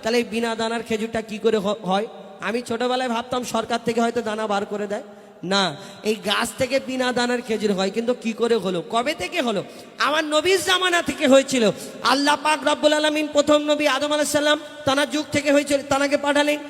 তাহলে এই বিনা দানার খেজুরটা কি করে হয়? আমি ছোটবেলায় ভাবতাম সরকার থেকে হয়তো দানা বার করে দেয়, না, এই গাছ থেকে বিনা দানার খেজুর হয়। কিন্তু কি করে হলো, কবে থেকে হলো? আমার নবীর জামানা থেকে হয়েছিল। আল্লাহ পাক রব্বুল আলামিন প্রথম নবী আদম আলাইহিস সালাম তানার যুগ থেকে হয়েছিল, তানাকে পাঠালেন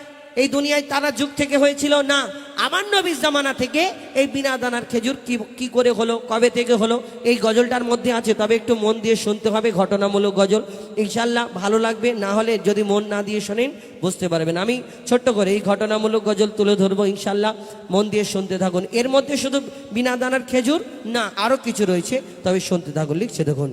এই দুনিয়ায়, তারা যুগ থেকে হয়েছিল না। আমার নবীর জামানা থেকে এই বিনা দানার খেজুর কি করে হলো, কবে থেকে হলো, এই গজলটার মধ্যে আছে। তবে একটু মন দিয়ে শুনতে হবে, ঘটনামূলক গজল, ইনশাল্লাহ ভালো লাগবে। না হলে যদি মন না দিয়ে শোনেন বুঝতে পারবেন। আমি ছোট্ট করে এই ঘটনামূলক গজল তুলে ধরবো, ইনশাল্লাহ মন দিয়ে শুনতে থাকুন। এর মধ্যে শুধু বিনা দানার খেজুর না, আরো কিছু রয়েছে, তবে শুনতে থাকুন। লিখছে দেখুন,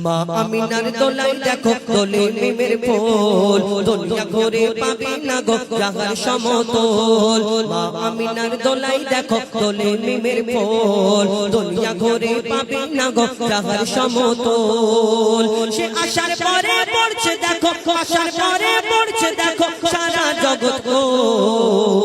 মা আমিনার দোলাই দেখো দোলে মিমের ফুল, দুনিয়া ঘুরে পাবে না গো জাহার সমতল। মা আমিনার দোলাই দেখো দোলে মিমের ফুল, দুনিয়া ঘুরে পাবে না গো জাহার সমতল। সে আশার পরে পড়ছে দেখো, আশার পরে পড়ছে দেখো সারা জগৎ গোল।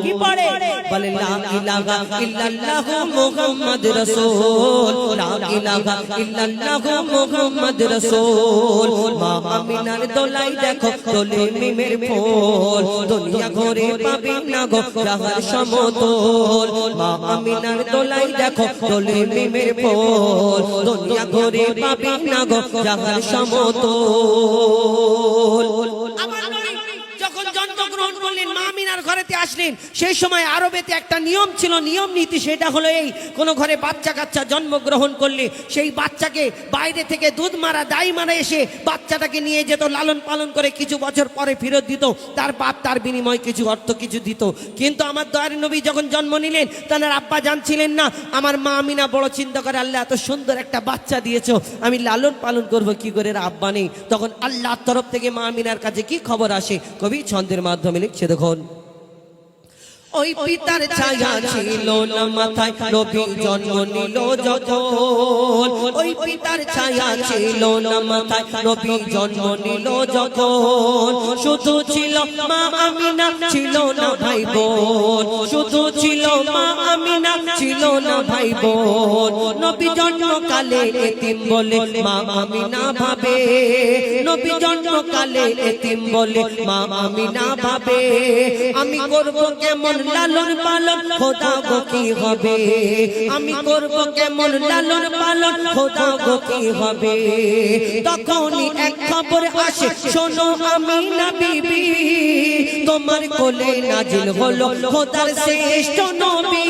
কি পড়ে? বলে লা ইলাহা ইল্লাল্লাহু মুহাম্মদ রাসূল, লা ইলাহা ইল্লাল্লাহু মুহাম্মদ রাসূল। মা আমিনার দোলাই দেখো দোলে মিমের ফুল, দুনিয়া ঘুরে পাবে না গো জাহার সমতল। মা আমিনার দোলাই দেখো দোলে মিমের ফুল, দুনিয়া ঘুরে পাবে না গো জাহার সমতল। যখন জন্মগ্রহণ করলেন, মা আমিনার ঘরেতে আসলেন, সেই সময় আরবেতে একটা নিয়ম ছিল, নিয়ম নীতি, সেটা হলো এই, কোন ঘরে বাচ্চা কাচ্চা জন্মগ্রহণ করলে সেই বাচ্চাকে বাইরে থেকে দুধ মারা দাই মারা এসে বাচ্চাটাকে নিয়ে যেত, লালন পালন করে কিছু বছর পরে ফেরত দিত, তার বাপ তার বিনিময়ে কিছু অর্থ কিছু দিত। কিন্তু আমার দয়ার নবী যখন জন্ম নিলেন, তার আব্বা জানছিলেন না। আমার মা আমিনা বড় চিন্তা করে, আল্লাহ এত সুন্দর একটা বাচ্চা দিয়েছো, আমি লালন পালন করব কি করে, আব্বা নেই। তখন আল্লাহর তরফ থেকে মা আমিনার কাছে কি খবর আসে, কবি ছন্দের মাধ্যমে লিখছে দেখুন, ওই পিতার ছায়া ছিল না মাথায়, নবী জন্ম নিল যখন। ওই পিতার ছায়া ছিল না মাথায়, নবী জন্ম নিল যখন। শুধু ছিল মা আমিনা, ছিল না ভাই বোন, শুধু ছিল মা আমিনা, ছিল না ভাই বোন। নবী জন্মকালে এতিম বলে মা আমিনা ভাবে, নবী জন্মকালে এতিম বলে মা আমিনা ভাবে, আমি করব কেমন লালন পালন, খোদা গো কি হবে, আমি করব কেমন লালন পালন, খোদা গো কি হবে। তখনই এক খবর আসে, শোনো আমিনা বিবি, তোমার কোলে নাজিল হলো খোদার শ্রেষ্ঠ নবী।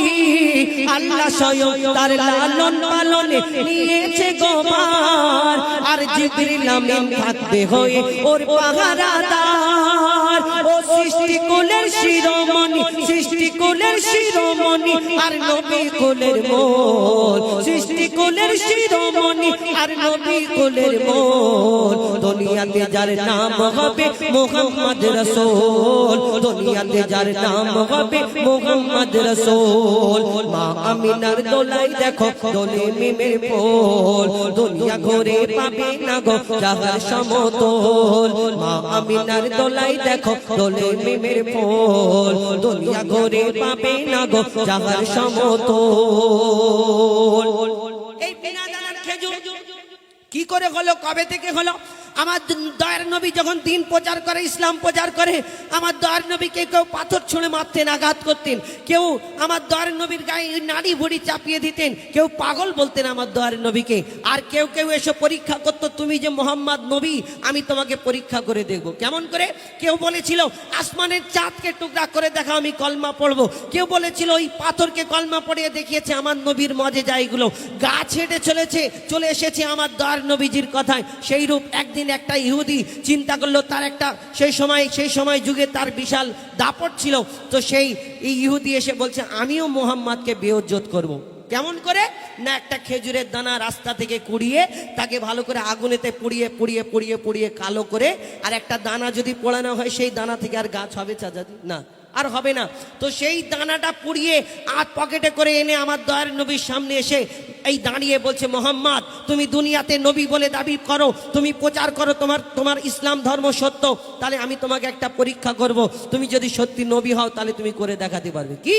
আল্লাহ স্বয়ং তার লালন পালনে নিয়েছে গোবার, আর জিবরিল আমিন থাকবে হয়ে ওর পাহারাদার। ও সৃষ্টি কোলের শিরোমণি, সৃষ্টি কোলের শিরোমণি, আর নবী কোলের মোল, সৃষ্টি কোলের শিরোমণি, আর নবী কোলের মোল। দুনিয়াতে যার নাম হবে মুহাম্মদ রাসূল, দুনিয়াতে যার নাম হবে মুহাম্মদ রাসূল। মা আমিনার দোলাই দেখো দোলে মিমের ফুল, দুনিয়া ঘুরে পাবে না গো জাহার সমতল। মা আমিনার দোলাই দেখো দোলে মিমের ফুল, দুনিয়া ঘুরে পাবে না গো জাহার সমতল। এই বিনা দানার খেজুর কি করে হলো, কবে থেকে হলো? আমার দয়ার নবী যখন দিন প্রচার করে, ইসলাম প্রচার করে, আমার দয়ার নবীকে কেউ পাথর ছুঁড়ে মারতেন, আঘাত করতেন, কেউ আমার দয়ার নবীর গায়ে নাড়ি ভুড়ি চাপিয়ে দিতেন, কেউ পাগল বলতেন আমার দয়ার নবীকে। আর কেউ কেউ এসে পরীক্ষা করতো, তুমি যে মোহাম্মদ নবী, আমি তোমাকে পরীক্ষা করে দেখবো। কেমন করে? কেউ বলেছিল আসমানের চাঁদকে টুকরা করে দেখা, আমি কলমা পড়বো। কেউ বলেছিল ওই পাথরকে কলমা পড়িয়ে দেখিয়েছে আমার নবীর মজেজা এগুলো। গাছ হেঁটে চলে এসেছে আমার দয়ার নবীজির কথায়। সেই রূপ একদিন একটা ইহুদি চিন্তা করলো, তার একটা সেই সময় যুগে তার বিশাল দাপট ছিল। তো সেই ইহুদি এসে বলছে, আমিও মোহাম্মদকে বেইজ্জত করব। কেমন করে? না, একটা খেজুরের দানা রাস্তা থেকে কুড়িয়ে তাকে ভালো করে আগুনেতে পুড়িয়ে পুড়িয়ে পুড়িয়ে পুড়িয়ে কালো করে, আর একটা দানা যদি পোড়ানো হয় সেই দানা থেকে আর গাছ হবে চাচা না। আর হবে না। তো সেই দানাটা পুড়িয়ে আর পকেটে করে এনে আমার দয়ার নবীর সামনে এসে এই দাঁড়িয়ে বলছে, মোহাম্মদ তুমি দুনিয়াতে নবী বলে দাবি করো, তুমি প্রচার করো তোমার ইসলাম ধর্ম সত্য, তাহলে আমি তোমাকে একটা পরীক্ষা করব, তুমি যদি সত্যি নবী হও তাহলে তুমি করে দেখাতে পারবে। কি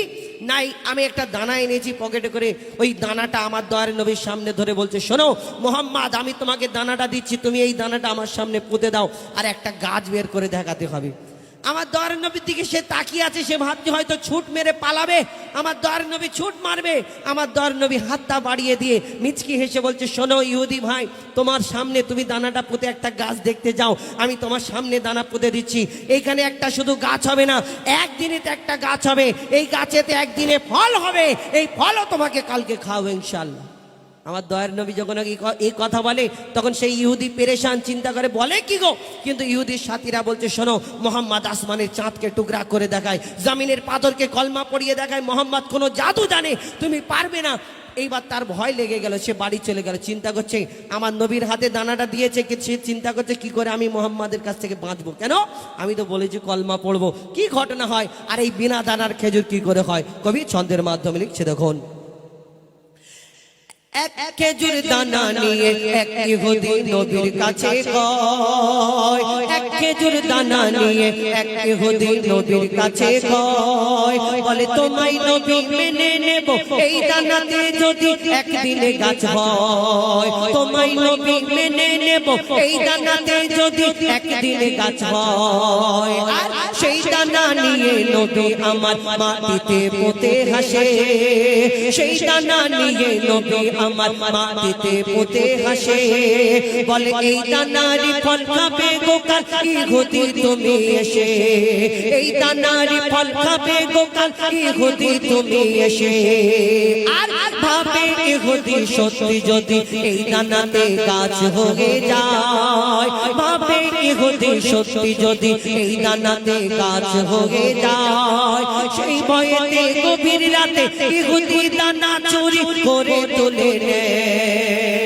নাই, আমি একটা দানা এনেছি পকেটে করে। ওই দানাটা আমার দয়ার নবীর সামনে ধরে বলছে, শোনো মোহাম্মদ, আমি তোমাকে দানাটা দিচ্ছি, তুমি এই দানাটা আমার সামনে পুঁতে দাও, আর একটা গাছ বের করে দেখাতে হবে। আমার দয়ার নবীর দিকে সে তাকিয়ে আছে, সে ভাবছে হয়তো ছুট মেরে পালাবে, আমার দয়ার নবী ছুট মারবে। আমার দয়ার নবী হাতটা বাড়িয়ে দিয়ে মিচকি হেসে বলছে, শোনো ইহুদি ভাই, তোমার সামনে তুমি দানাটা পুঁতে একটা গাছ দেখতে যাও, আমি তোমার সামনে দানা পুঁতে দিচ্ছি। এইখানে একটা শুধু গাছ হবে না, একদিনে তো একটা গাছ হবে, এই গাছেতে একদিনে ফল হবে, এই ফলও তোমাকে কালকে খাওয়াবো ইনশাল্লাহ। আমার দয়ার নবী যখন এই কথা বলে তখন সেই ইহুদি পেরেশান, চিন্তা করে বলে কি গো, কিন্তু ইহুদির সাথীরা বলছে, শোনো মোহাম্মদ আসমানের চাঁদকে টুকরা করে দেখায়, জমিনের পাথরকে কলমা পড়িয়ে দেখায়, মোহাম্মদ কোনো জাদু জানে, তুমি পারবে না। এইবার তার ভয় লেগে গেল, সে বাড়ি চলে গেল। চিন্তা করছে আমার নবীর হাতে দানাটা দিয়েছে, সে চিন্তা করছে কি করে আমি মোহাম্মদের কাছ থেকে বাঁচবো, কেন আমি তো বলেছি কলমা পড়বো, কি ঘটনা হয়, আর এই বিনা দানার খেজুর কি করে হয়। কবি ছন্দের মাধ্যমে লিখছে, দেখুন, এক খেজুর দানা নিয়ে এক ইহুদি নবীর কাছে কয়, এক খেজুর দানা নিয়ে এক ইহুদি নবীর কাছে কয়, বলে তোমায় নবী মেনে নেব এই দানাতে যদি একদিনে গাছ হয়, তোমায় নবী মেনে নেব এই দানাতে যদি একদিনে গাছ হয়। আর সেই দানা নিয়ে নবী আমার মাটিতে পুঁতে হাসে, সেই দানা নিয়ে নবী আমার মাটিতে পুঁতে হাসে, বলে এই দানারি ফল খাবে গোকাল ইহুদি তুমি এসে, এই দানারি ফল খাবে গোকাল ইহুদি তুমি এসে। আর ভাবে ইহুদি সত্যি যদি এই দানাতে গাছ হয়ে যায়, ভাবে ইহুদি সত্যি যদি এই দানাতে গাছ হয়ে যায়, সেই ভয়েতে গভীর রাতে ইহুদি দানা চুরি করে তুলে নেয়।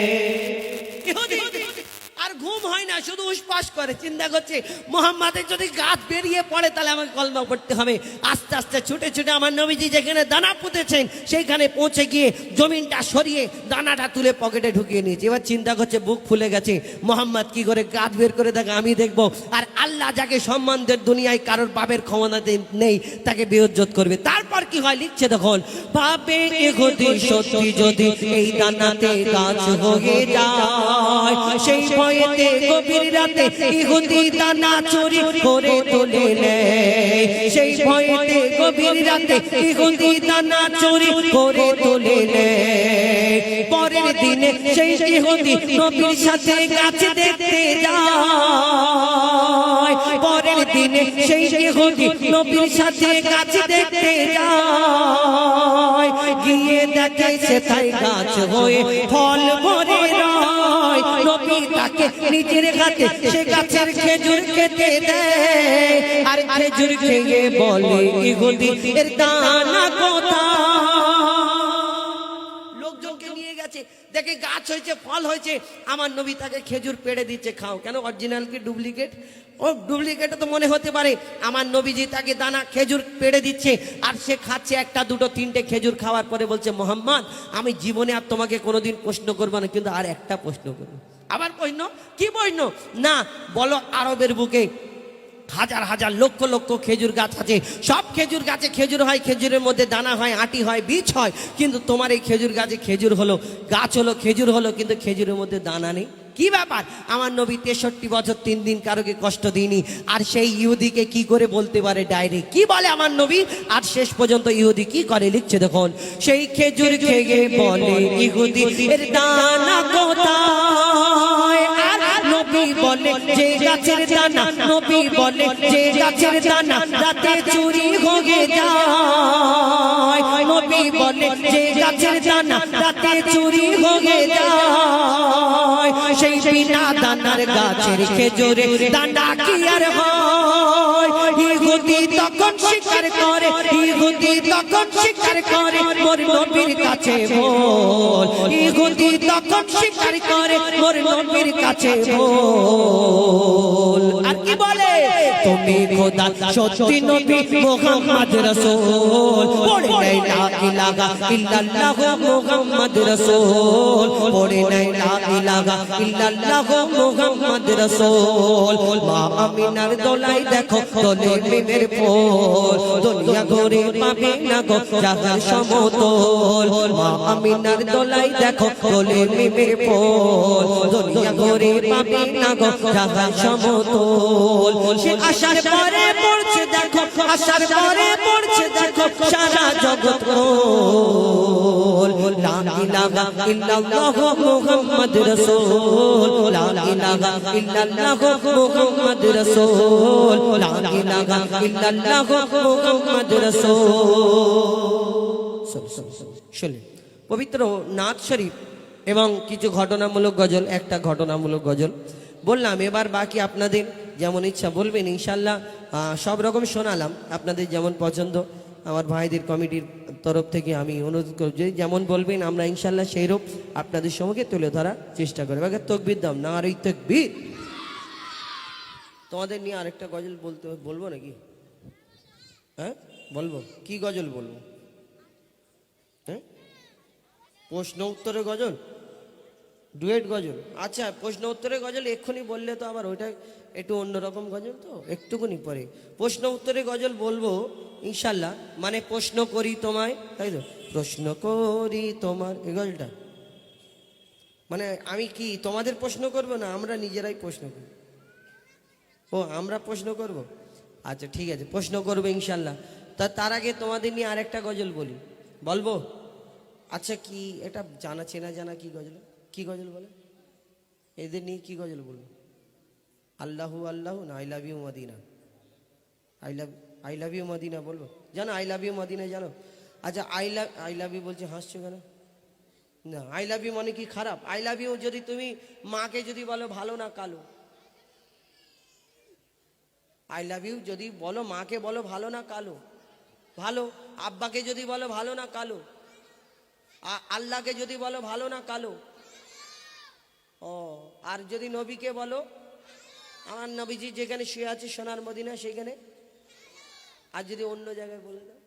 আর ঘুম হয় না, শুধু উসপাস করে, চিন্তা করছে মোহাম্মদের যদি গাছ বেরিয়ে পড়ে তাহলে আমাকে কলমা পড়তে হবে। আস্তে আস্তে ছুটে ছুটে আমার নবীজি যেখানে দানা পুঁতেছেন সেইখানে পৌঁছে গিয়ে জমিনটা সরিয়ে দানাটা তুলে পকেটে ঢুকিয়ে নিয়েছে। এবার চিন্তা করছে, বুক ফুলে গেছে, মোহাম্মদ কি করে গাছ বের করে দেখে আমি দেখবো, আর আল্লাহ যাকে সম্মান দেন দুনিয়ায় কারোর বাপের ক্ষমতা নেই তাকে বেইজ্জত করবে। তারপর কি হয় লিখছে, দেখুন, ভাবে ইহুদি সত্যি যদি এই দানাতে গাছ হয়ে যায়, সেই ভয়েতে গভীর রাতে ইহুদি দানা চুরি করে তুলে নেয়, সেই ভয়েতে গভীর রাতে ইহুদি দানা চুরি করে তুলে নেয়। পরের দিনে সেই ইহুদি নবীর সাথে গাছ দেখতে যায়, পরের দিনে সেই ইহুদি নবীর সাথে গাছ দেখতে যায়, গিয়ে দেখে সেটাই গাছ হয়ে ফল ভরে রয়। নবী তাকে নিজের হাতে সে গাছের খেজুর খেতে দেয়, আর খেজুর খেয়ে বলে ইহুদি এর দানা কোথায়। লোকজনকে নিয়ে গেছে, দেখে গাছ হয়েছে, ফল হয়েছে, আমার নবী তাকে খেজুর পেড়ে দিচ্ছে, খাও। কেন, অরিজিনাল কি ডুপ্লিকেট? ও ডুপ্লিকেট তো মনে হতে পারে। আমার নবীজি তাকে দানা খেজুর পেড়ে দিচ্ছে, আর সে খাচ্ছে, একটা দুটো তিনটে খেজুর খাওয়ার পরে বলছে, মোহাম্মদ আমি জীবনে আর তোমাকে কোনোদিন প্রশ্ন করবো না, কিন্তু আর একটা প্রশ্ন করবো। আবার প্রশ্ন, কি প্রশ্ন? না, বলো আরবের বুকে হাজার হাজার লক্ষ লক্ষ খেজুর গাছ আছে, সব খেজুর গাছে খেজুর হয়, খেজুরের মধ্যে দানা হয়, আটি হয়, বীজ হয়, কিন্তু তোমার এই খেজুর গাছে খেজুর হলো, গাছ হলো, খেজুর হলো, কিন্তু খেজুরের মধ্যে দানা নেই। কি ব্যাপার? আমার নবী 63 বছর 3 দিন কারোকে কষ্ট দিইনি, আর সেই ইহুদিকে কি করে বলতে পারে ডাইরেক্ট? কি বলে আমার নবী? আর শেষ পর্যন্ত ইহুদি কি করে লিখছে, দেখুন, সেই খেজুর খেয়ে বলে ইহুদি এর দানা কোথায়। আর নবী বলে যে গাছের দানা, নবী বলে যে গাছের দানা রাতে চুরি হয়ে যায়, নবী বলে যে গাছের দানা রাতে চুরি হয়ে যায়, সেই বিনা দানার গাছের খেজুরে দানা কি আর হয়। ইহুদি তখন স্বীকার করে, ইহুদি তখন স্বীকার করে, মোর নবীর কাছে বল, ইহুদি তখন স্বীকার করে, মোর নবীর কাছে বল। আর কি বলে? তুমি খোদা সত্যি নবী মুহাম্মদ রাসূল পড়ে লা ইলাহা ইল্লাল্লাহ মুহাম্মদ রাসূল পড়ে লা ইলাহা ইল্লাল্লাহ মুহাম্মদ রাসূল মা আমিনার দোলাই দেখো দোলে মিমের ফুল দুনিয়া ঘুরে পাবে না গো জাহান সমতল মা আমিনার দোলাই দেখো দোলে মিমের ফুল দুনিয়া ঘুরে পাবে না গো জাহান সমতল সে আশার পরে পড়ছে দেখো আশার পরে পড়ছে দেখো সারা জগৎ কোল লা ইলাহা ইল্লাল্লাহ মুহাম্মদ রাসূল লা ইলাহা ইল্লাল্লাহ মুহাম্মদ রাসূল লা ইলাহা ইল্লাল্লাহ মুহাম্মদ রাসূল শুনুন পবিত্র নাত শরীফ এবং কিছু ঘটনামূলক গজল একটা ঘটনামূলক গজল বললাম এবার বাকি আপনাদের যেমন ইচ্ছা বলবেন ইনশাল্লাহ সব রকম শোনালাম আপনাদের যেমন পছন্দ আমার ভাইদের কমিটির তরফ থেকে আমি অনুরোধ করব যে যেমন বলবেন আমরা ইনশাল্লাহ সেইরূপ আপনাদের সম্মুখে তুলে ধরার চেষ্টা করব আগে তাকবীর দাও নারে তাকবীর তোমাদের নিয়ে আরেকটা গজল বলবো নাকি হ্যাঁ বলবো কি গজল বলবো হ্যাঁ প্রশ্ন উত্তরের গজল ডুয়েট গজল আচ্ছা প্রশ্ন উত্তরের গজল এক্ষুনি বললে তো আবার ওইটা একটু অন্যরকম গজল তো একটুকুনি পরে প্রশ্ন উত্তরের গজল বলবো ইনশাল্লাহ মানে প্রশ্ন করি তোমায় তাই তো প্রশ্ন করি তোমার এই গজলটা মানে আমি কি তোমাদের প্রশ্ন করব না আমরা নিজেরাই প্রশ্ন করি ও আমরা প্রশ্ন করব আচ্ছা ঠিক আছে প্রশ্ন করবো ইনশাল্লাহ তার আগে তোমাদের নিয়ে আরেকটা গজল বলি বলবো আচ্ছা কি এটা জানা চেনা জানা কি গজল বলে এদের নিয়ে কি গজল বলবো আল্লাহু আল্লাহু না I love you Medina I love you Medina বলবো জানো আই লাভ ইউ মদিনা জানো আচ্ছা আই লাভ ইউ বলছি হাসছো কেন না আই লাভ ইউ মানে কি খারাপ আই লাভ ইউ যদি তুমি মাকে যদি বলো ভালো না কালো আই লাভ ইউ যদি বলো মাকে বলো ভালো না কালো ভালো আব্বাকে যদি বলো ভালো না কালো আল্লাহকে যদি বলো ভালো না কালো ও আর যদি নবীকে বলো আমার নবীজি যেখানে শুয়ে আছে সোনার মদিনা সেখানে আর যদি অন্য জায়গায় বলে দাও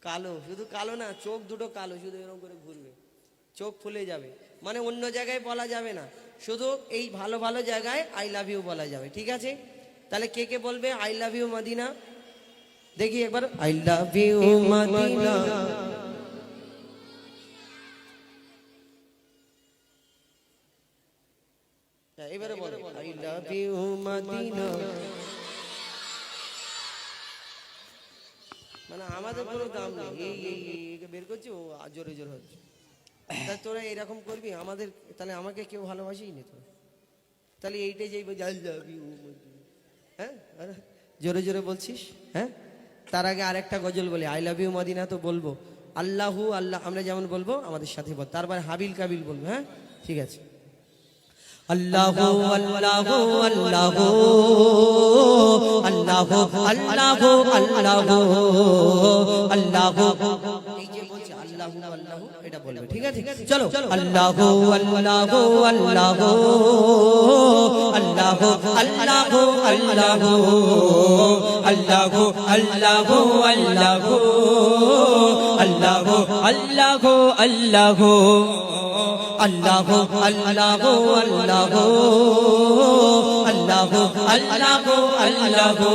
কালো শুধু কালো না চোখ দুটো কালো শুধু এরকম করে ঘুরবে চোখ ফুলে যাবে মানে অন্য জায়গায় বলা যাবে না শুধু এই ভালো ভালো জায়গায় আই লাভ ইউ বলা যাবে ঠিক আছে তাহলে কে কে বলবে আই লাভ ইউ মদিনা দেখি একবার আই লাভ ইউ মদিনা এবারে বলো আই লাভ ইউ মদিনা মানে আমাদের কোনো দাম নেই এই বের করছি ও জোরে জোরে হচ্ছে তা তোরা এরকম করবি আমাদের তাহলে আমাকে কেউ ভালোবাসেই নি তো তাহলে এইটাই যাই আই লাভ ইউ হ্যাঁ জোরে জোরে বলছিস হ্যাঁ তার আগে আরেকটা গজল বলি আই লাভ ইউ মদিনা তো বলবো আল্লাহু আল্লাহ আমরা যেমন বলবো আমাদের সাথে বল তারপর হাবিল কাবিল বলবো হ্যাঁ ঠিক আছে আল্লাহু আল্লাহু আল্লাহু আল্লাহু আল্লাহু আল্লাহু আল্লাহু এই যে বলছে আল্লাহু আল্লাহু এটা বলবে ঠিক আছে চলো আল্লাহু আল্লাহু আল্লাহু আল্লাহু আল্লাহু আল্লাহু আল্লাহু আল্লাহু আল্লাহু আল্লাহু আল্লাহু আল্লাহু আল্লাহু আল্লাহু আল্লাহু আল্লাহু আল্লাহু আল্লাহু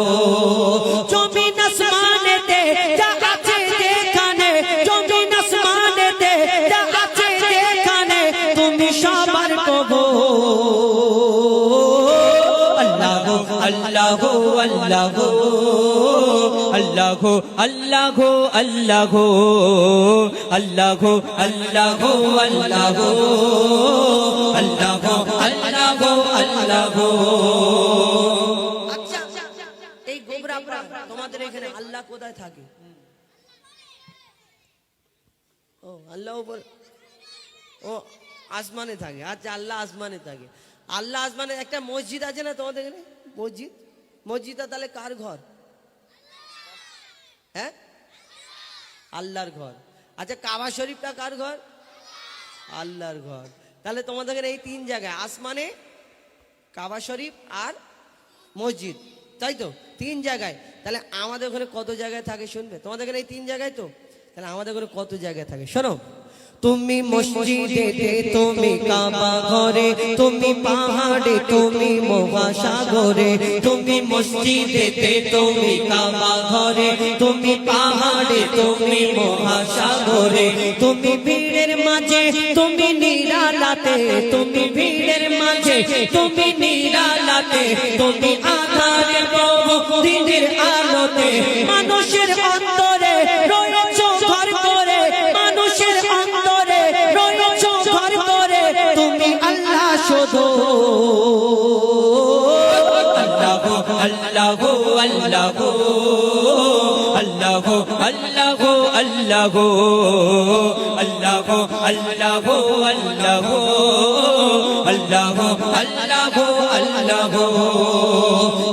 জমিন আসমানেতে যা আছে যেখানে জমিন আসমানেতে যা আছে যেখানে তুমি সবার প্রভু আল্লাহু আল্লাহু আল্লাহু আল্লাহু আল্লাহু আল্লাহু আল্লাহু আল্লাহু আল্লাহু আল্লাহু আল্লাহু আল্লাহু আচ্ছা এই গোবরাপাড়া তোমাদের এখানে আল্লাহ কোথায় থাকে ও আল্লাহ উপর ও আসমানে থাকে আচ্ছা আল্লাহ আসমানে থাকে আল্লাহ আসমানে একটা মসজিদ আছে না তোমাদের এখানে মসজিদটা তাহলে কার ঘর হ্যাঁ আল্লাহর ঘর আচ্ছা কাবা শরীফটা কার ঘর আল্লাহর ঘর তাহলে তোমাদের এই তিন জায়গায় আসমানে কাবা শরীফ আর মসজিদ তাই তো 3 জায়গায়। তাহলে আমাদের ওখানে কত জায়গায় থাকে শুনবে? তোমাদের এখানে এই 3 জায়গায় তো, তাহলে আমাদের ওখানে কত জায়গায় থাকে শোনো। তুমি মসজিদে, তুমি কাবা ঘরে, তুমি পাহাড়ে, তুমি মহাসাগরে। তুমি মসজিদে, তুমি কাবা ঘরে, তুমি পাহাড়ে, তুমি মহাসাগরে। তুমি ভিড়ের মাঝে, তুমি নিরালাতে, তুমি ভিড়ের মাঝে, তুমি নিরালাতে, তুমি আধারে দিনের আলোতে। মানুষের অন্তরে রয়েছো ঘর করে, মানুষের অন্তরে রয়েছো ঘর করে, তুমি আল্লাহ শুধু। আল্লাহ আল্লাহ আল্লাহ আল্লাহ আল্লাহ আল্লাহ আল্লাহ আল্লাহ আল্লাহ আল্লাহ আল্লাহ।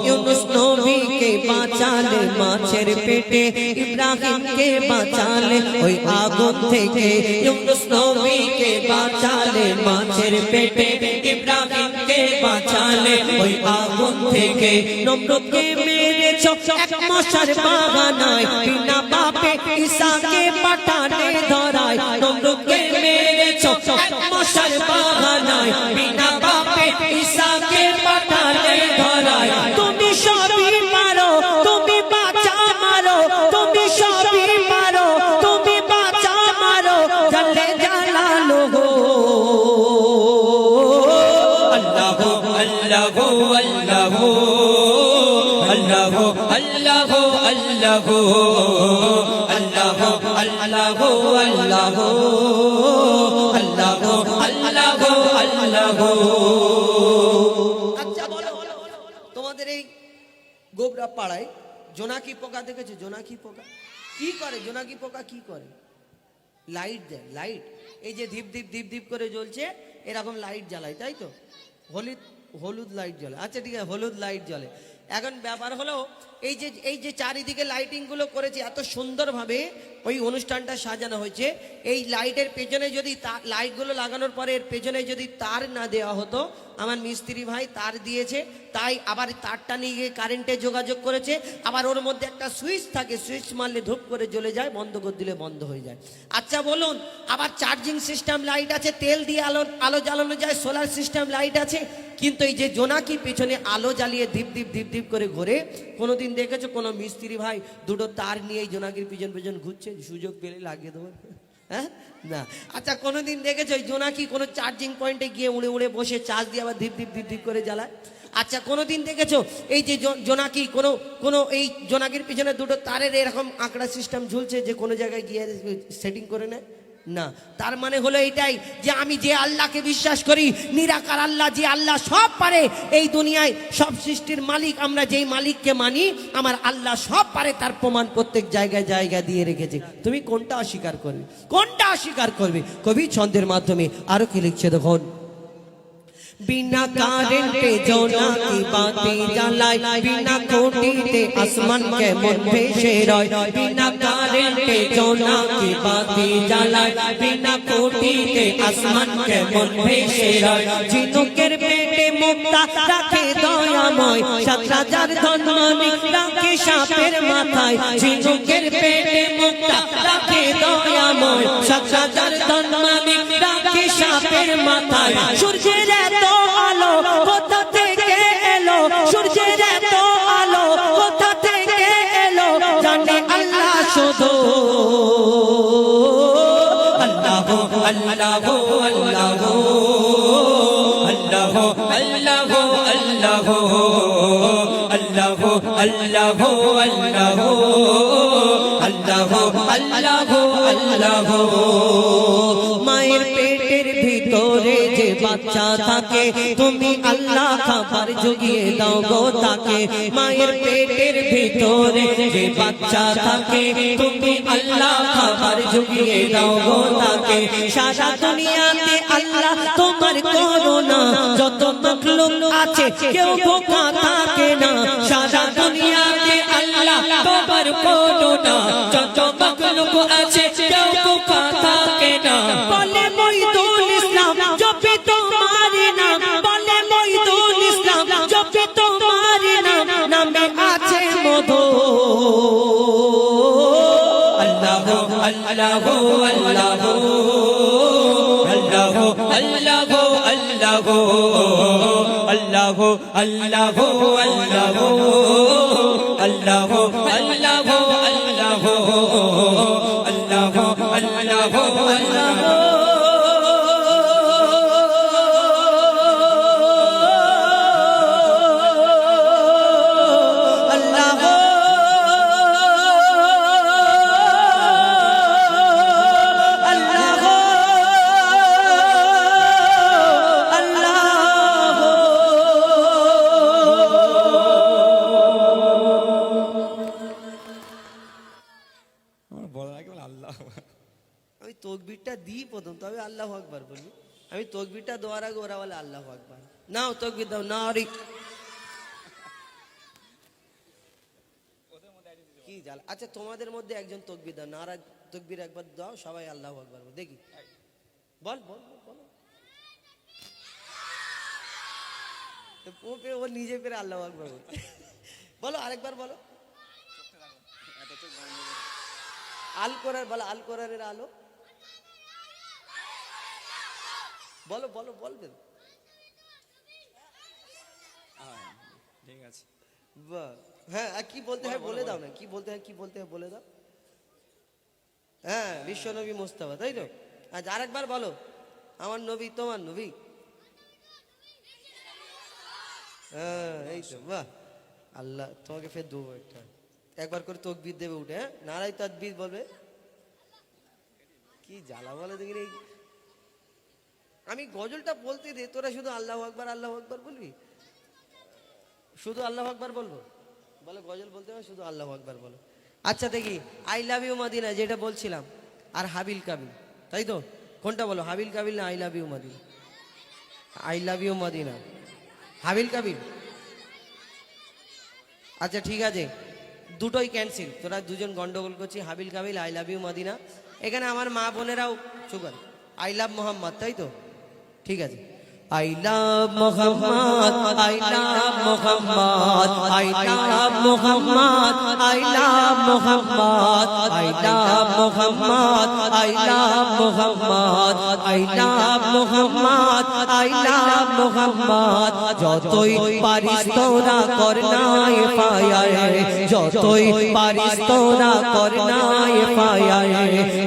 ইউনুস নবীকে বাঁচালে মাছের পেটে, ইব্রাহিমকে বাঁচালে ওই আগুন থেকে। ইউনুস নবীকে বাঁচালে মাছের পেটে, ইব্রাহিমকে বাঁচালে ওই আগুন থেকে। নমরুদকে মেরেছো এক মশার বাগানায়, বিনা বাপে ঈসাকে পাঠানে ধরায়। নমরুদকে মেরেছো এক মশার বাগানায়, বিনা বাপে ঈসাকে পাঠানে ধরায়। তুমি সবই পারো, তুমি বাঁচা মারো, তুমি সবই পারো, তুমি বাঁচা মারো, জালে জালালুহু। আল্লাহ আল্লাহ আল্লাহ আল্লাহ আল্লাহ আল্লাহ আল্লাহ আল্লাহ আল্লাহ আল্লাহ আল্লাহ। আচ্ছা বলো, তোমাদের এই গোবরা পাড়ায় জোনাকি পোকা দেখেছো? জোনাকি পোকা কি করে? জোনাকি পোকা কি করে? লাইট দেয়, লাইট। এই যে ধীপ ধীপ ধীপ ধীপ করে জ্বলছে, এরকম লাইট জ্বালায়, তাই তো? হলুদ লাইট জ্বলে। আচ্ছা ঠিক আছে, হলুদ লাইট জ্বলে। এখন ব্যাপার হলো এই যে চারিদিকে লাইটিং গুলো করেছে এত সুন্দরভাবে, ওই অনুষ্ঠানটা সাজানো হয়েছে। এই লাইটের পেছনে যদি লাইটগুলো লাগানোর পরে এর পেছনে যদি তার না দেওয়া হতো, আমার মিস্ত্রি ভাই তার দিয়েছে, তাই আবার তারটা নিয়ে গিয়ে কারেন্টে যোগাযোগ করেছে। আবার ওর মধ্যে একটা সুইচ থাকে, সুইচ মারলে ধূপ করে জ্বলে যায়, বন্ধ করে দিলে বন্ধ হয়ে যায়। আচ্ছা বলুন, আবার চার্জিং সিস্টেম লাইট আছে, তেল দিয়ে আলো জ্বালানো যায়, সোলার সিস্টেম লাইট আছে। কিন্তু এই যে জোনাকি পেছনে আলো জ্বালিয়ে ধীপ ধীপ ধীপ ধীপ করে ঘোরে, কোনোদিন দেখেছো কোনো মিস্ত্রি ভাই দুটো তার নিয়ে এই জোনাকির পিছন পিছন ঘুরছে? সুযোগ পেলে লাগিয়ে দেবো, হ্যাঁ না। আচ্ছা কোনোদিন দেখেছো এই জোনাকি কোনো চার্জিং পয়েন্টে গিয়ে উড়ে উড়ে বসে চার্জ দিয়ে আবার ধীপ ধীপ ধীপ ধীপ করে জ্বালায়? আচ্ছা কোনোদিন দেখেছো এই যে জোনাকি কোনো এই জোনাকির পিছনে দুটো তারের এরকম আঁকড়া সিস্টেম ঝুলছে যে কোনো জায়গায় গিয়ে সেটিং করে নেয়? না। তার মানে হলো এটাই যে আমি যে আল্লাহকে বিশ্বাস করি, নিরাকার আল্লাহ, যে আল্লাহ সব পারে, এই দুনিয়ায় সব সৃষ্টির মালিক, আমরা যেই মালিককে মানি, আমার আল্লাহ সব পারে, তার প্রমাণ প্রত্যেক জায়গায় জায়গায় দিয়ে রেখেছে। তুমি কোনটা অস্বীকার করবে? কোনটা অস্বীকার করবে? কবি ছন্দের মাধ্যমে আরো কি লিখছে দেখুন। बिना कारेंटे जोनाकी बाती जलाय, बिना कोटीते आसमान के मन भेसे रय। बिना कारेंटे जोनाकी बाती जलाय, बिना कोटीते आसमान के मन भेसे रय। झिनुकेर पेटे मुक्ता राखे दयामय, ৭০০০ ধনমানি রাখে সাপের মাথায়। ঝিনুকের পেটে মুক্তা রাখে দয়াময়, ৭০০০ ধনমানি রাখে সাপের মাথায়। সূর্যের এত আলো কোথা থেকে এলো, সূর্যের এত আলো কোথা থেকে এলো, জানে আল্লাহ শুধু। আল্লাহ আল্লাহ আল্লাহ আল্লাহ আল্লাহ আল্লাহ আল্লাহ আল্লাহ আল্লাহ আল্লাহ আল্লাহ। মায়ের পেটের ভিতরে যে বাচ্চা থাকে, তুমি আল্লাহ খাবার জুগিয়ে দাও গো তাকে। মায়ের পেটের ভিতরে যে বাচ্চা থাকে, তুমি আল্লাহ খাবার জুগিয়ে দাও গো তাকে। সারা দুনিয়াতে আল্লাহ তোমার করুণা, যত মাখলুক আছে কেউ বোকা থাকে না। সারা দুনিয়াতে আল্লাহ তোমার করুণা, যত মাখলুক আছে কেউ বোকা থাকে না। বলে মইদুল ইসলাম জপে তোমার নাম, বলে মইদুল ইসলাম জপে তোমার নাম, নামে আল্লাহু আল্লাহু আল্লাহু আল্লাহু আল্লাহু আল্লাহু আল্লাহু আল্লাহু আল্লাহু আল্লাহু আল্লাহু আল্লাহু আল্লাহু আমি তকবীরটা দিই প্রথম, তবে আল্লাহু আকবার বলি। আমি তকবীরটা দেওয়ার আগে ওরা বলে আল্লাহু আকবার। নাও তকবীর দাও, নারী কি জাল। আচ্ছা তোমাদের মধ্যে একজন তকবীর দাও, নারা তকবীর একবার দাও, সবাই আল্লাহু আকবার বল দেখি। বল বল বল। ও নিজে পেরে আল্লাহু আকবার বল। বলো আরেকবার বলো। আল কোরআন বলো, আল কোরআনের আলো বলো বলো বলবেন। ঠিক আছে, হ্যাঁ আর কি বলতে হয় বলে দাও না, কি বলতে হয়, কি বলতে হয় বলে দাও। হ্যাঁ বিশ্ব নবী মুস্তাফা, তাই তো। আজ আরেকবার বলো, আমার নবী তোমার নবী। হ্যাঁ এই তো, বাহ। আল্লাহ তোমাকে ফের দেবো একটা, একবার করে তকবীর দেবে উঠে। হ্যাঁ নারাই তাকবীর বলবে। কি জ্বালা বলে দেখি। আমি গজলটা বলতে দে, তোরা শুধু আল্লাহু আকবার আল্লাহু আকবার বলবি। শুধু আল্লাহু আকবার বলবো, বলো গজল বলতে হবে শুধু আল্লাহু আকবার বলো। আচ্ছা দেখি, আই লাভ ইউ মদিনা যেটা বলছিলাম, আর হাবিল কাবিল, তাই তো। কোনটা বলো, হাবিল কাবিল না I love you Medina? I love you Medina, Habil Kabil. আচ্ছা ঠিক আছে, দুটোই ক্যান্সেল। তোরা দুজন গন্ডগোল করছি, Habil Kabil I love you Medina. এখানে আমার মা বোনেরাও সুগার আই লাভ মোহাম্মদ, তাই তো। ঠিক আছে, I love Muhammad, I love Muhammad, I love Muhammad, I love Muhammad, I love Muhammad, I love Muhammad, I love Muhammad, I love Muhammad. যতই পারিস তোরা কর না এফআইআর, যতই পারিস তোরা কর না এফআইআর।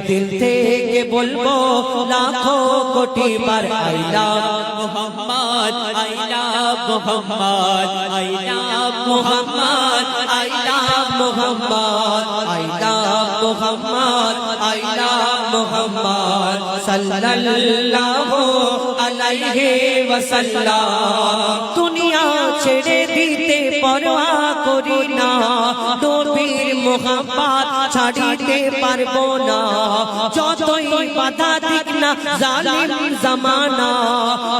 দিল থেকে বলবো লাখো কোটি বার I love Muhammad, I love Muhammad, I love Muhammad, I love Muhammad, I love Muhammad, I love Muhammad sallallahu alayhi wa sallam। দুনিয়া ছেড়ে দিতে পরোয়া করি না, নবীর মোহাম্মত ছাড়িতে পারবো না। যতই বাধা দিক না জালিম জামানা,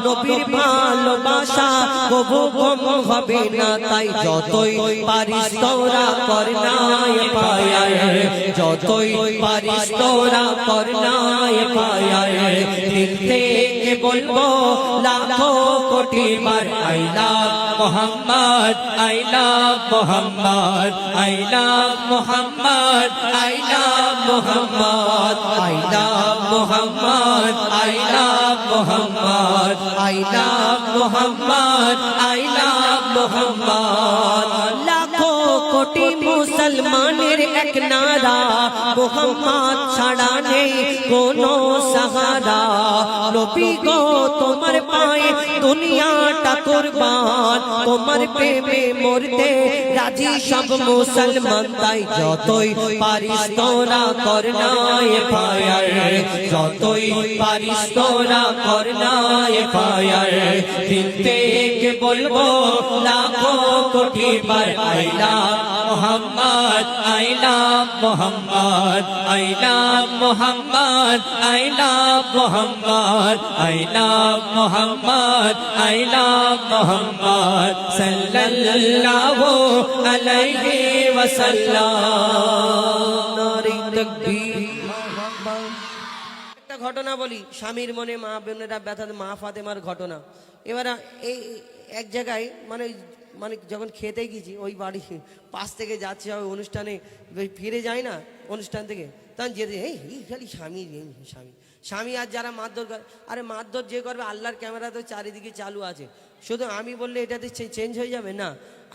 নবীর ভালোবাসা কবু কম হবে না। তাই যতই পারিস তোরা কর না এফআইআর, যতই পারিস তোরা কর না এফআইআর। দিল থেকে বলবো লাখো কোটি বার I love Muhammad, I love Muhammad, I love Muhammad, I love Muhammad, I love Muhammad, I love Muhammad, I love Muhammad, I love Muhammad। লাখো কোটি মুসলমানের এক নারা, মুহাম্মদ ছাড়া নেই কোনো সাহারা। নবী গো তোমার পায়ে দুনিয়াটা কুরবান, তোমার প্রেমে মরতে রাজি সব মুসলমান। তাই যতই পারিস তোরা কর না এফআইআর, যতই পারিস তোরা কর না এফআইআর। দিল থেকে বলবো লাখো কোটি বার I love Muhammad, I love Muhammad, I love Muhammad, I love Muhammad, I love Muhammad, I love Muhammad sallallahu alayhi wa sallam। নারে তাকবীর। একটা ঘটনা বলি, স্বামীর মনে মা বোনেরা ব্যথা, মা ফাতেমার ঘটনা। এবার এই এক জায়গায় মানে মানে যখন খেতে গেছি ওই বাড়ি পাশ থেকে যাচ্ছে ওই অনুষ্ঠানে ওই ফিরে যায় না অনুষ্ঠান থেকে, তখন যেতে এই খালি স্বামী স্বামী স্বামী। আর যারা মারধর করে, আরে মারধর যে করবে আল্লাহর ক্যামেরা তো চারিদিকে চালু আছে, শুধু আমি বললে এটাতে চেঞ্জ হয়ে যাবে না।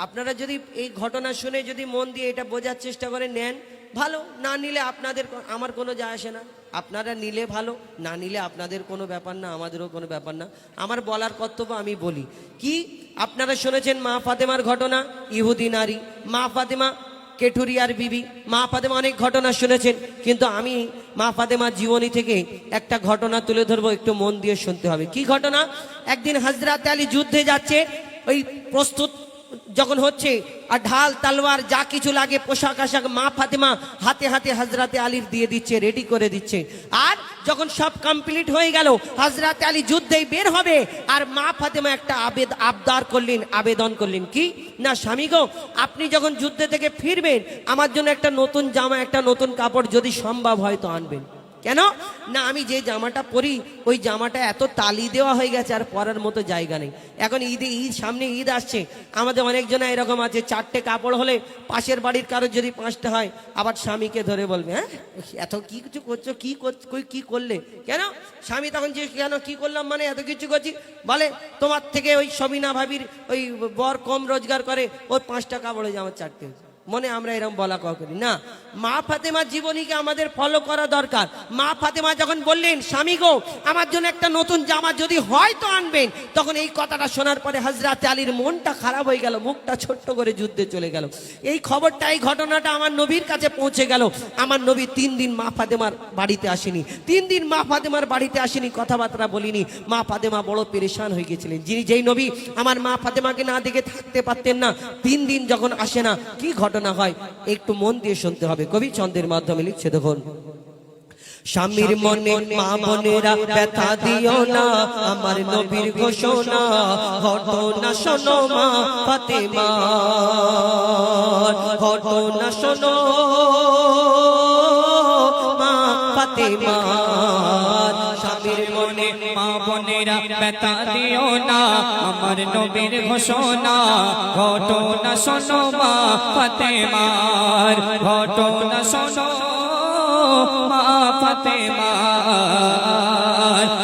আপনারা যদি এই ঘটনা শুনে যদি মন দিয়ে এটা বোঝার চেষ্টা করে নেন ভালো, না নিলে আপনাদের আমার কোনো যায় আসে না। আপনারা নিলে ভালো, না নিলে আপনাদের কোনো ব্যাপার না, আমাদেরও কোনো ব্যাপার না। আমার বলার কর্তব্য আমি বলি। কি আপনারা শুনেছেন মা ফাতেমার ঘটনা, ইহুদি নারী মা ফাতেমা, কেঠুরিয়ার বিবি মা ফাতেমা, অনেক ঘটনা শুনেছেন, কিন্তু আমি মা ফাতেমার জীবনী থেকে একটা ঘটনা তুলে ধরবো, একটু মন দিয়ে শুনতে হবে। কি ঘটনা? একদিন হযরত আলী যুদ্ধে যাচ্ছে, ওই প্রস্তুত যখন হচ্ছে আর ঢাল তলোয়ার যা কিছু লাগে পোশাক আশাক মা ফাতেমা হাতে হাতে হযরত আলীর দিয়ে দিচ্ছে, রেডি করে দিচ্ছে। আর যখন সব কমপ্লিট হয়ে গেল, হযরত আলী যুদ্ধেই বের হবে, আর মা ফাতেমা একটা আবেদন করলেন কি না, স্বামী গো, আপনি যখন যুদ্ধ থেকে ফিরবেন আমার জন্য একটা নতুন জামা, একটা নতুন কাপড় যদি সম্ভব হয় তো আনবেন। কেন না, আমি যে জামাটা পরি ওই জামাটা এত তালি দেওয়া হয়ে গেছে আর পরার মতো জায়গা নেই। এখন সামনে ঈদ আসছে, আমাদের অনেকজনা এরকম আছে, 4টে কাপড় হলে পাশের বাড়ির কারোর যদি 5টা হয়, আবার স্বামীকে ধরে বলবে হ্যাঁ এত কি কিছু করছো, কি করলে কেন? স্বামী তখন যে কেন কি করলাম মানে এত কিছু করছি, বলে তোমার থেকে ওই সবিনা ভাবির ওই বর কম রোজগার করে, ওর 5টা কাপড়ে জামা 4টে। মনে আমরা এরকম বলা করি না। মা ফাতেমার জীবনীকে আমাদের ফলো করা দরকার। মা ফাতেমা যখন বললেন স্বামী গো আমার জন্য একটা নতুন জামা যদি হয় তো আনবেন, তখন এই কথাটা শোনার পরে হযরত আলীর মনটা খারাপ হয়ে গেল, মুখটা ছোট্ট করে যুদ্ধে চলে গেল। এই খবরটা, এই ঘটনাটা আমার নবীর কাছে পৌঁছে গেল। আমার নবী 3 দিন মা ফাতেমার বাড়িতে আসেনি, 3 দিন মা ফাতেমার বাড়িতে আসেনি, কথাবার্তা বলিনি। মা ফাতেমা বড় পেরেশান হয়ে গেছিলেন। যেই নবী আমার মা ফাতেমাকে না দেখে থাকতে পারতেন না, 3 দিন যখন আসে না, কি ঘটনা হয় একটু মন দিয়ে শুনতে হবে। কবি ছন্দের মাধ্যমে লিখছে, দেখুন, স্বামীর মনে মা বোনেরা ব্যথা দিও না, আমার নবীর ঘোষণা ঘটনা শোনো মা ফাতেমা, ঘটনা শোনো মা ফাতেমা। স্বামীর মনে মা বোনেরা ব্যথা দিও না, আমার নবীর ঘোষণা ঘটনা শোনো মা ফাতেমার, ঘটনা শোনো মা ফাতেমার।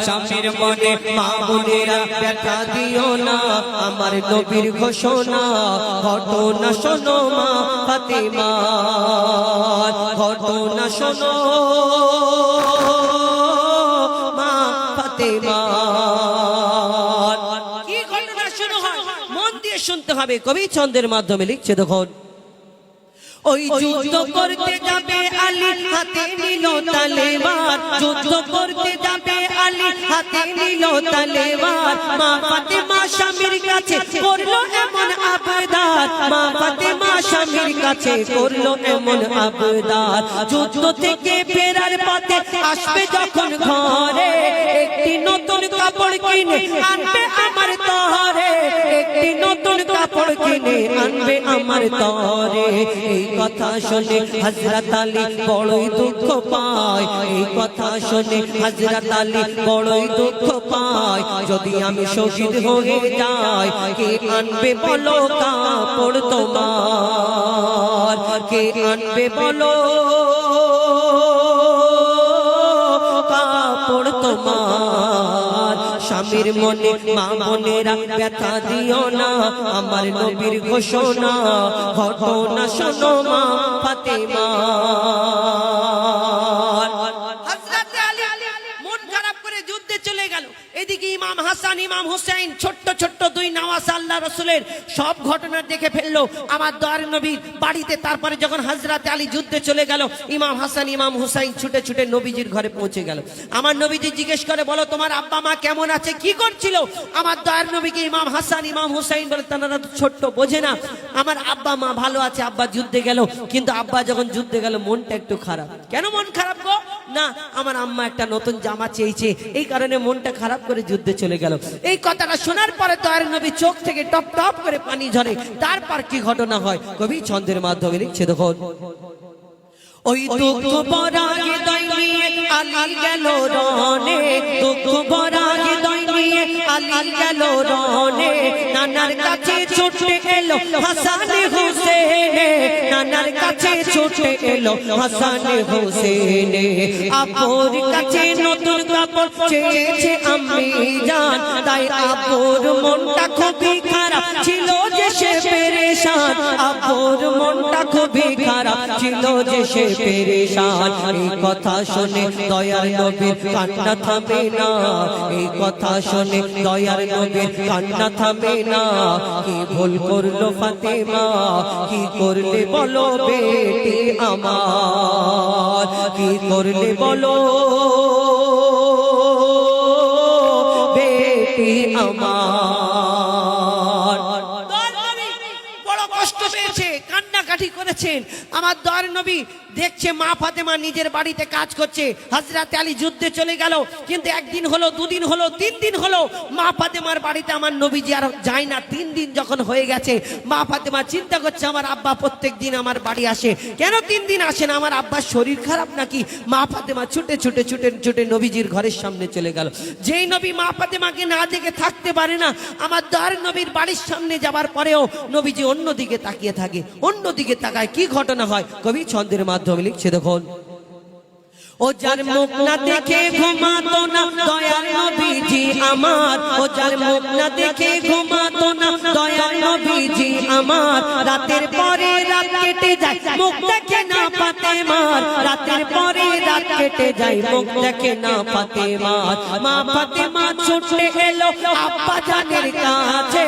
স্বামীর মনে মা বোনেরা ব্যথা দিও না, আমার নবীর ঘোষণা ঘটনা শোনো মা ফাতেমার, ঘটনা শোনো মা ফাতেমার। কি ঘটনা শুরু হয় মন দিয়ে শুনতে হবে। কবি ছন্দের মাধ্যমে লিখছে, দেখুন, ওই যুদ্ধ করতে যাবে আলী হাতে নিল তলোয়ার, যুদ্ধ করতে যাবে আলী হাতে নিল তলোয়ার। মা ফাতেমা স্বামীর কাছে করলো এমন আবদার, মা ফাতেমা স্বামীর কাছে করলো এমন আবদার। যুদ্ধ থেকে ফেরার পথে আসবে যখন ঘরে, একটি নতুন কাপড় কিনে আনবে আমার তরে, একটি নতুন কাপড় কিনে আনবে আমার তরে। এই কথা শুনে হযরত আলী বড়ই দুঃখ পায়, এই কথা শুনে হযরত আলী বড়ই দুঃখ পায়। যদি আমি শহীদ হয়ে যাই কে আনবে বলো কাপড় তোমার, কে আনবে বলো কাপড় তোমার। স্বামীর মনে মা বোনেরা ব্যথা দিও না, আমার নবীর ঘোষণা ঘটনা শোনো মা ফাতেমার। হযরত আলী মন খারাপ করে যুদ্ধে চলে গেল। এদিকে ইমাম হাসান ইমাম হুসাইন ছোট্ট ছোট্ট 2 নওয়াজ আল্লাহ রাসূলের সব ঘটনা দেখে ফেললো আমার দয়ার নবীর বাড়িতে। তারপরে যখন হযরত আলী যুদ্ধে চলে গেল, ইমাম হাসান ইমাম হুসাইন ছুটে ছুটে নবীজির ঘরে পৌঁছে গেল। আমার নবীজি জিজ্ঞেস করে, বলো তোমার আব্বা মা কেমন আছে, কি করছিল? আমার দয়ার নবীকে ইমাম হাসান ইমাম হুসাইন বলে, তারা তো ছোট্ট বোঝে না, আমার আব্বা মা ভালো আছে, আব্বা যুদ্ধে গেল, কিন্তু আব্বা যখন যুদ্ধে গেল মনটা একটু খারাপ। কেন মন খারাপ গো? না, আমার আম্মা একটা নতুন জামা চেয়েছে, এই কারণে মনটা খারাপ করে যুদ্ধে চলে গেল। এই কথাটা শোনার পরে দয়ার নবী চোখ থেকে টপ টপ করে পানি ঝরে। তারপর কি ঘটনা হয় কবি ছন্দের মাধ্যমে লিখছে, দেখুন, ওই দুঃখ ভরা হৃদয় নিয়ে আলী গেল রনে, দুঃখ ভরা হৃদয় নিয়ে আলী গেল রনে, নানার কাছে ছুটে এলো হাসান হোসেন, নানার কাছে ছুটে এলো হাসান হোসেন। আপুর কাছে নতুন কাপড় চেয়েছে আম্মি জান, তাই আপুর মনটা খুবই খারাপ ছিল যে সে পেরেশান, আপুর মনটা খুবই খারাপ ছিল যে সে পেরেশান। এই কথা শুনে দয়ার নবীর কান্না থামে না, এই কথা শুনে দয়ার নবীর কান্না থামে না। কি ভুল করলো ফাতেমা, কি করলে বলো বেটি আমার, কি করলে বলো বেটি আমার। বড় কষ্ট পেয়েছে, কান্নাকাটি করেছেন। আমার দয়ার নবী দেখছে মা ফাতেমা নিজের বাড়িতে কাজ করছে, হযরত আলী যুদ্ধে চলে গেল, কিন্তু একদিন হলো, দুদিন হলো, 3 দিন হলো মা ফাতেমার বাড়িতে আমার নবীজি আর যায় না। 3 দিন যখন হয়ে গেছে, মা ফাতেমা চিন্তা করছে আমার আব্বা প্রত্যেক দিন আমার বাড়ি আসে, কেন 3 দিন আসে না? আমার আব্বার শরীর খারাপ নাকি? মা ফাতেমা ছুটে ছুটে ছুটে ছুটে নবীজির ঘরের সামনে চলে গেল। যেই নবী মা ফাতেমাকে না দেখে থাকতে পারে না, আমার দয়ার নবীর বাড়ির সামনে যাবার পরেও নবীজি অন্যদিকে তাকিয়ে থাকে, অন্যদিকে তাকায়। কি ঘটনা হয় কবি ছন্দের মাধ্যমে লিখছে দেখুন। ও যার মুখ না দেখে ঘুমাতো না দয়ার নবীজি আমার, ও যার মুখ না দেখে ঘুমাতো না দয়ার নবীজি আমার, রাতের পরে রাত কেটে যায় মুখ দেখে না ফাতেমার, রাতের পরে রাত কেটে যায় মুখ দেখে না ফাতেমার। মা ফাতেমা ছুটে এলো আব্বা জানের কাছে,